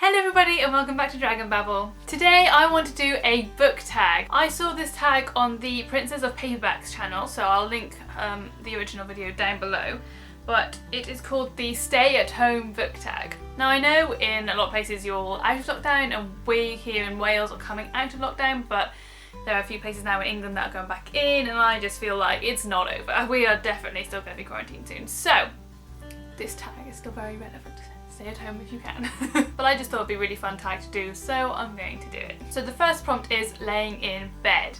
Hello everybody and welcome back to Dragon Babble. Today I want to do a book tag. I saw this tag on the Princess of Paperbacks channel, so I'll link the original video down below. But it is called the Stay at Home book tag. Now I know in a lot of places you're out of lockdown and we here in Wales are coming out of lockdown, but there are a few places now in England that are going back in and I just feel like it's not over. We are definitely still going to be quarantined soon. So this tag is still very relevant. Stay at home if you can. But I just thought it'd be a really fun tag to do, so I'm going to do it. So the first prompt is laying in bed,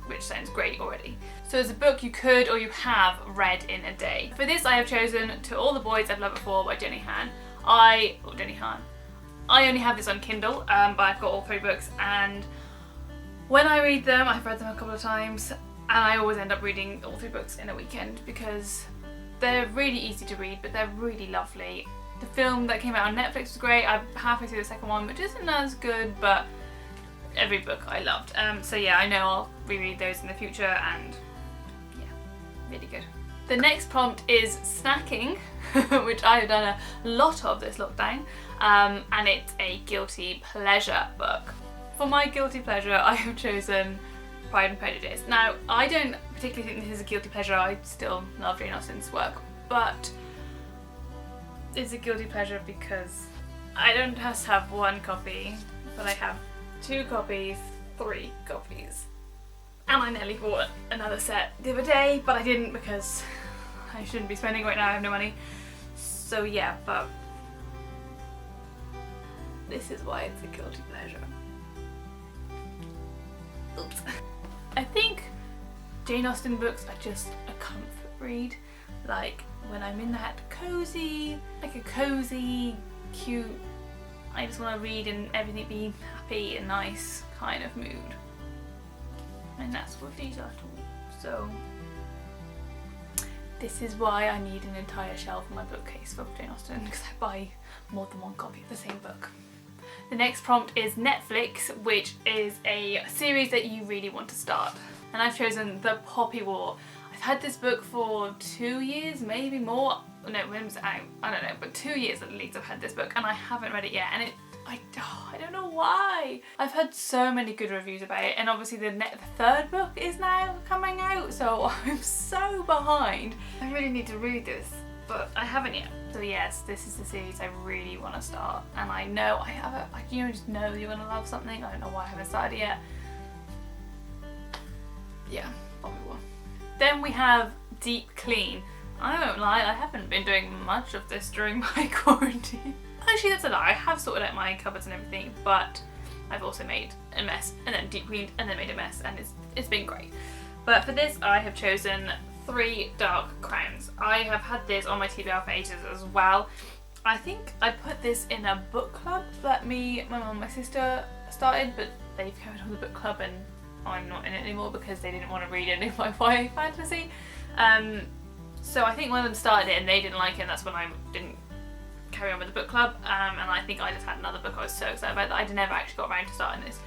which sounds great already. So it's a book you could or you have read in a day. For this I have chosen To All the Boys I've Loved Before by Jenny Han. I only have this on Kindle, but I've got all three books, and when I read them, I've read them a couple of times, and I always end up reading all three books in a weekend because they're really easy to read, but they're really lovely. The film that came out on Netflix was great. I'm halfway through the second one, which isn't as good, but every book I loved. So yeah, I know I'll reread those in the future, and yeah, really good. The next prompt is snacking, which I have done a lot of this lockdown, and it's a guilty pleasure book. For my guilty pleasure, I have chosen Pride and Prejudice. Now, I don't particularly think this is a guilty pleasure. I still love Jane Austen's work, but it's a guilty pleasure because I don't just have one copy, but I have 2 copies, 3 copies. And I nearly bought another set the other day, but I didn't because I shouldn't be spending right now, I have no money. So yeah, but this is why it's a guilty pleasure. Oops. I think Jane Austen books are just a comfort read. Like when I'm in that cozy, cute, I just want to read and everything be happy and nice kind of mood. And that's what these are too. So this is why I need an entire shelf in my bookcase for Jane Austen, because I buy more than one copy of the same book. The next prompt is Netflix, which is a series that you really want to start. And I've chosen The Poppy War. I've had this book for 2 years, maybe more. No, when was it out? I don't know, but 2 years at least I've had this book and I haven't read it yet, and I don't know why. I've heard so many good reviews about it, and obviously the third book is now coming out, so I'm so behind. I really need to read this, but I haven't yet. So yes, this is the series I really want to start, and I know I haven't. You just know you're gonna love something. I don't know why I haven't started yet. Yeah, Poppy War. Then we have Deep Clean. I won't lie, I haven't been doing much of this during my quarantine. Actually, that's a lie. I have sorted out my cupboards and everything, but I've also made a mess, and then deep cleaned, and then made a mess, and it's been great. But for this, I have chosen 3 Dark Crowns. I have had this on my TBR for ages as well. I think I put this in a book club that my mum and my sister started, but they've carried on the book club and I'm not in it anymore because they didn't want to read any of my YA fantasy. So I think one of them started it and they didn't like it, and that's when I didn't carry on with the book club. And I think I just had another book I was so excited about that I never actually got around to starting this.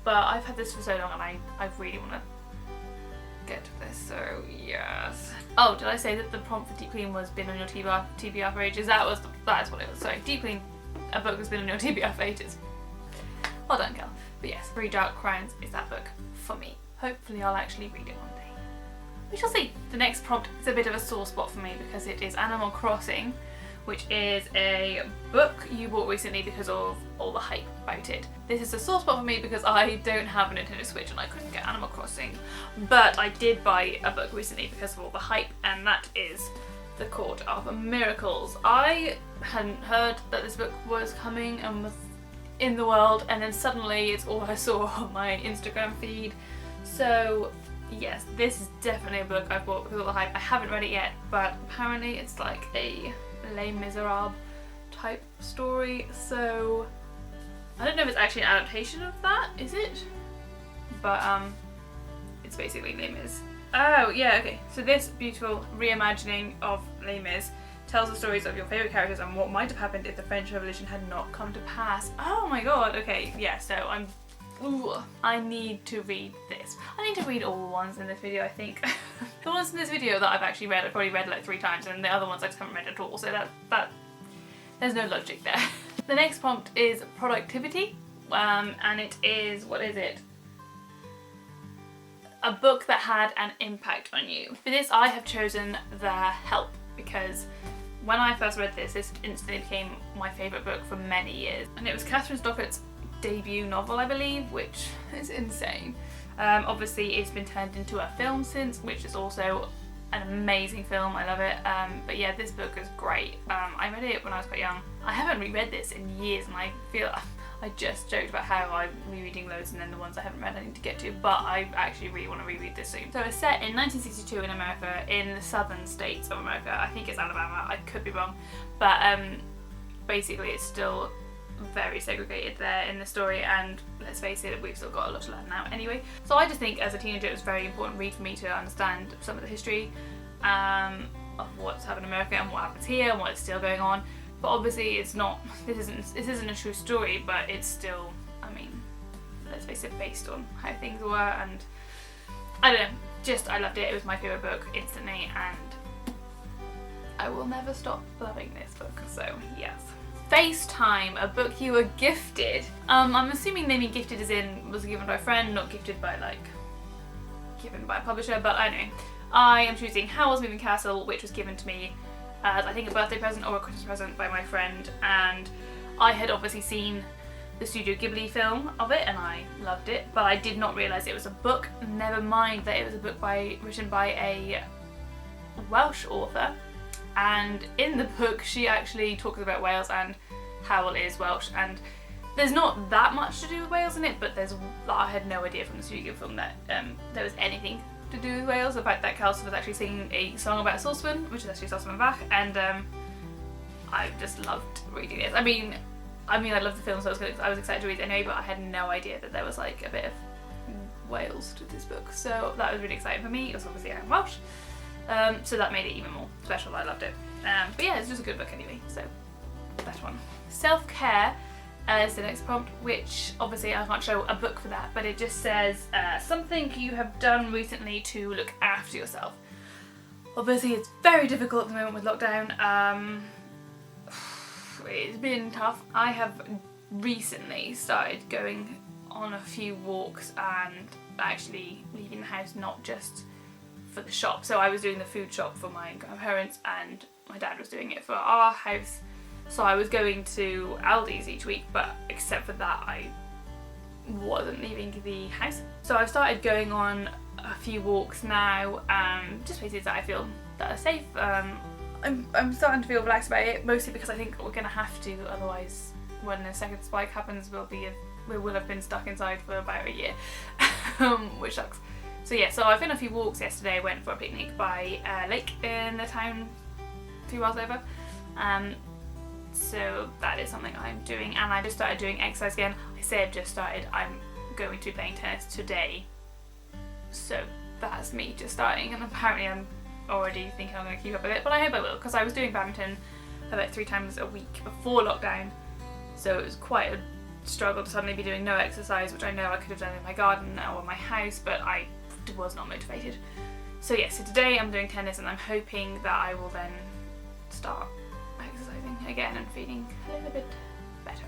But I've had this for so long and I really want to get to this, so yes. Oh, did I say that the prompt for Deep Clean was been on your TBR for ages? That is what it was. Sorry, Deep Clean, a book that's been on your TBR for ages. Well done, girl. But yes, 3 Dark Crowns is that book for me. Hopefully I'll actually read it one day. We shall see. The next prompt is a bit of a sore spot for me because it is Animal Crossing, which is a book you bought recently because of all the hype about it. This is a sore spot for me because I don't have a Nintendo Switch and I couldn't get Animal Crossing, but I did buy a book recently because of all the hype, and that is The Court of Miracles. I hadn't heard that this book was coming and was in the world, and then suddenly it's all I saw on my Instagram feed. So yes, this is definitely a book I bought because of the hype. I haven't read it yet, but apparently it's like a Les Miserables type story, so I don't know if it's actually an adaptation of that, is it? But it's basically Les Mis. Oh yeah, okay. So this beautiful reimagining of Les Mis tells the stories of your favourite characters and what might have happened if the French Revolution had not come to pass. Oh my god, okay, yeah, so I need to read this. I need to read all the ones in this video, I think. The ones in this video that I've actually read, I've probably read like 3 times, and the other ones I just haven't read at all, so that there's no logic there. The next prompt is productivity, and it is, what is it? A book that had an impact on you. For this, I have chosen The Help, because when I first read this instantly became my favourite book for many years. And it was Catherine Stockett's debut novel, I believe, which is insane. Obviously, it's been turned into a film since, which is also an amazing film. I love it. But yeah, this book is great. I read it when I was quite young. I haven't reread this in years, and I feel I just joked about how I'm rereading loads and then the ones I haven't read I need to get to, but I actually really want to reread this soon. So it's set in 1962 in America, in the southern states of America. I think it's Alabama, I could be wrong, but basically it's still very segregated there in the story, and let's face it, we've still got a lot to learn now anyway. So I just think as a teenager it was a very important read for me to understand some of the history of what's happened in America and what happens here and what is still going on. But obviously it's not, this isn't a true story, but it's still, I mean, let's face it, based on how things were, and I don't know, just I loved it. It was my favourite book instantly, and I will never stop loving this book, so yes. Facetime, a book you were gifted. I'm assuming they mean gifted as in was given by a friend, not gifted by given by a publisher, but I don't know. I am choosing Howl's Moving Castle, which was given to me as I think a birthday present or a Christmas present by my friend, and I had obviously seen the Studio Ghibli film of it and I loved it, but I did not realise it was a book, never mind that it was a book written by a Welsh author, and in the book she actually talks about Wales, and Howl is Welsh, and there's not that much to do with Wales in it, but I had no idea from the Studio Ghibli film that there was anything to do with Wales. The fact that Kelsey was actually singing a song about a saucepan, which is actually saucepan back, and I just loved reading this. I mean I love the film, so I was excited to read it anyway, but I had no idea that there was like a bit of Wales to this book, so that was really exciting for me. It was obviously I'm Welsh, so that made it even more special. I loved it. But yeah, it's just a good book anyway, so that one. Self-care is the next prompt, which obviously I can't show a book for that, but it just says something you have done recently to look after yourself. Obviously it's very difficult at the moment with lockdown. It's been tough. I have recently started going on a few walks and actually leaving the house, not just for the shop. So I was doing the food shop for my grandparents and my dad was doing it for our house. So I was going to Aldi's each week, but except for that I wasn't leaving the house. So I've started going on a few walks now, just places that I feel that are safe. I'm starting to feel relaxed about it, mostly because I think we're going to have to, otherwise when the second spike happens we will have been stuck inside for about a year, which sucks. So yeah, so I've been on a few walks yesterday. I went for a picnic by a lake in the town a few miles over. So that is something I'm doing, and I just started doing exercise again. I say I've just started, I'm going to be playing tennis today. So that's me just starting, and apparently I'm already thinking I'm going to keep up with it, but I hope I will, because I was doing badminton about 3 times a week before lockdown, so it was quite a struggle to suddenly be doing no exercise, which I know I could have done in my garden or my house, but I was not motivated. So yeah, so today I'm doing tennis, and I'm hoping that I will then start exercising again and feeling a little bit better.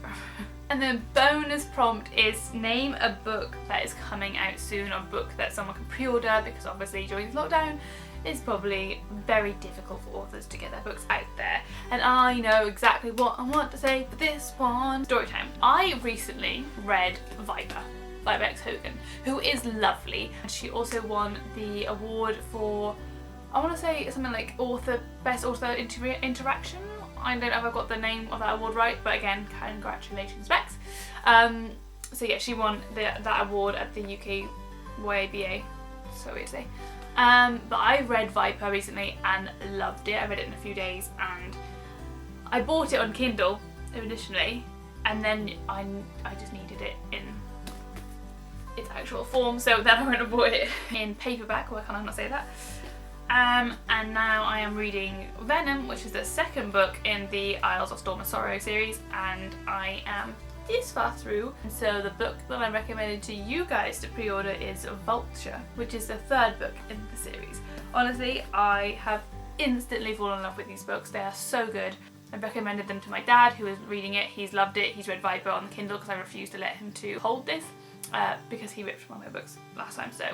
And then bonus prompt is name a book that is coming out soon, a book that someone can pre-order, because obviously during this lockdown it's probably very difficult for authors to get their books out there. And I know exactly what I want to say for this one. Storytime. I recently read Viper by X Hogan, who is lovely, and she also won the award for, I want to say something like Best Author Interaction. I don't know if I got the name of that award right, but again, congratulations, Bex. So yeah, she won that award at the UK YABA, so weird to say. But I read Viper recently and loved it. I read it in a few days, and I bought it on Kindle initially, and then I just needed it in its actual form, so then I went and bought it in paperback. Why can't I not say that? And now I am reading Venom, which is the second book in the Isles of Storm and Sorrow series, and I am this far through. And so the book that I'm recommending to you guys to pre-order is Vulture, which is the third book in the series. Honestly, I have instantly fallen in love with these books. They are so good. I recommended them to my dad, who is reading it. He's loved it. He's read Viper on the Kindle because I refused to let him to hold this because he ripped one of my books last time, so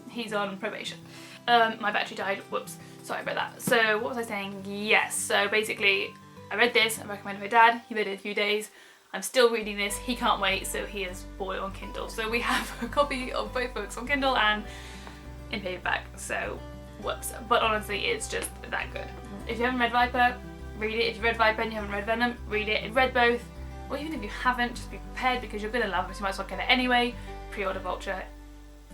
he's on probation. My battery died. Whoops. Sorry about that. So what was I saying? Yes. So basically, I read this. I recommended my dad. He read it in a few days. I'm still reading this. He can't wait, so he has bought it on Kindle. So we have a copy of both books on Kindle and in paperback. So whoops. But honestly, it's just that good. If you haven't read Viper, read it. If you've read Viper and you haven't read Venom, read it. If you've read both, or even if you haven't, just be prepared because you're gonna love it. You might as well get it anyway. Pre-order Vulture.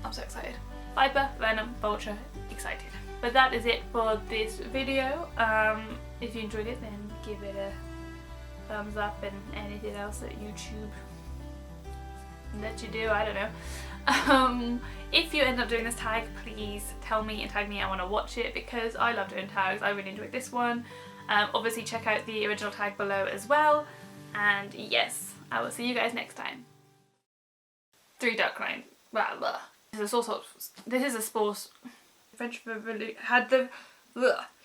I'm so excited. Viper, Venom, Vulture, excited. But that is it for this video. If you enjoyed it, then give it a thumbs up, and anything else that YouTube let you do, I don't know. If you end up doing this tag, please tell me and tag me. I want to watch it because I love doing tags. I really enjoyed this one. Obviously check out the original tag below as well. And yes, I will see you guys next time. 3 duck lines. Blah, blah. This is a sports. French Revolution had the. Ugh.